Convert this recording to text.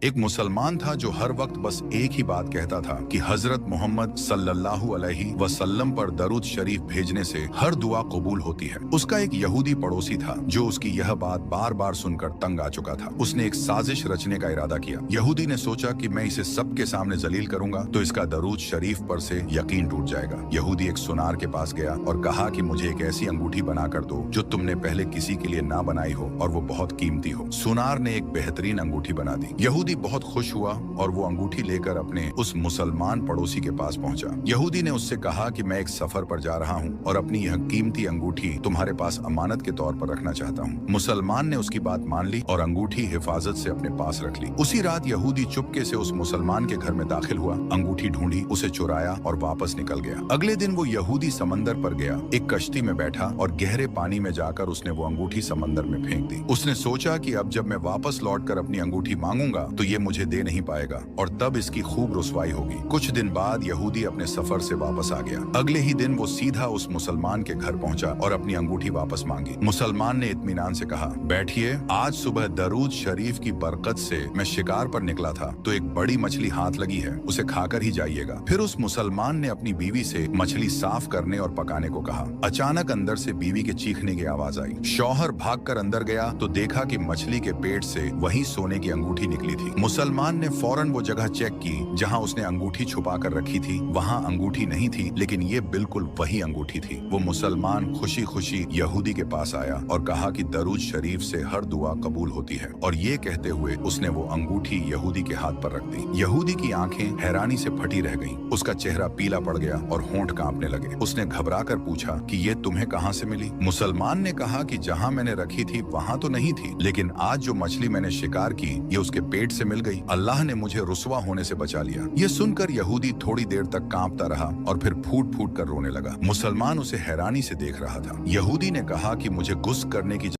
एक मुसलमान था जो हर वक्त बस एक ही बात कहता था कि हजरत मोहम्मद सल्लल्लाहु अलैहि वसल्लम पर दरूद शरीफ भेजने से हर दुआ कबूल होती है। उसका एक यहूदी पड़ोसी था जो उसकी यह बात बार बार सुनकर तंग आ चुका था। उसने एक साजिश रचने का इरादा किया। यहूदी ने सोचा कि मैं इसे सबके सामने जलील करूंगा तो इसका दरूद शरीफ पर से यकीन टूट जाएगा। यहूदी एक सुनार के पास गया और कहा कि मुझे एक ऐसी अंगूठी बना कर दो जो तुमने पहले किसी के लिए ना बनाई हो और वो बहुत कीमती हो। सुनार ने एक बेहतरीन अंगूठी बना दी। यहूदी बहुत खुश हुआ और वो अंगूठी लेकर अपने उस मुसलमान पड़ोसी के पास पहुंचा। यहूदी ने उससे कहा कि मैं एक सफर पर जा रहा हूं और अपनी यह कीमती अंगूठी तुम्हारे पास अमानत के तौर पर रखना चाहता हूं। मुसलमान ने उसकी बात मान ली और अंगूठी हिफाजत से अपने पास रख ली। उसी रात यहूदी चुपके से उस मुसलमान के घर में दाखिल हुआ, अंगूठी ढूंढी, उसे चुराया और वापस निकल गया। अगले दिन वो यहूदी समंदर पर गया, एक कश्ती में बैठा और गहरे पानी में जाकर उसने वो अंगूठी समंदर में फेंक दी। उसने सोचा कि अब जब मैं वापस लौटकर अपनी अंगूठी मांगूंगा तो ये मुझे दे नहीं पाएगा और तब इसकी खूब रुसवाई होगी। कुछ दिन बाद यहूदी अपने सफर से वापस आ गया। अगले ही दिन वो सीधा उस मुसलमान के घर पहुंचा और अपनी अंगूठी वापस मांगी। मुसलमान ने इत्मीनान से कहा, बैठिए, आज सुबह दरूद शरीफ की बरकत से मैं शिकार पर निकला था तो एक बड़ी मछली हाथ लगी है, उसे खाकर ही जाइएगा। फिर उस मुसलमान ने अपनी बीवी से मछली साफ करने और पकाने को कहा। अचानक अंदर से बीवी के चीखने की आवाज आई। शौहर भागकर अंदर गया तो देखा कि मछली के पेट से वही सोने की अंगूठी निकली थी। मुसलमान ने फौरन वो जगह चेक की जहां उसने अंगूठी छुपा कर रखी थी। वहां अंगूठी नहीं थी, लेकिन ये बिल्कुल वही अंगूठी थी। वो मुसलमान खुशी खुशी यहूदी के पास आया और कहा कि दरूद शरीफ से हर दुआ कबूल होती है, और ये कहते हुए उसने वो अंगूठी यहूदी के हाथ पर रख दी। यहूदी की आंखें हैरानी से फटी रह गईं। उसका चेहरा पीला पड़ गया और होंठ कांपने लगे। उसने घबरा कर पूछा कि ये तुम्हें कहां से मिली? मुसलमान ने कहा कि जहां मैंने रखी थी वहां तो नहीं थी, लेकिन आज जो मछली मैंने शिकार की ये उसके पेट से मिल गई। अल्लाह ने मुझे रुसवा होने से बचा लिया। ये सुनकर यहूदी थोड़ी देर तक कांपता रहा और फिर फूट फूट कर रोने लगा। मुसलमान उसे हैरानी से देख रहा था। यहूदी ने कहा कि मुझे गुस्सा करने की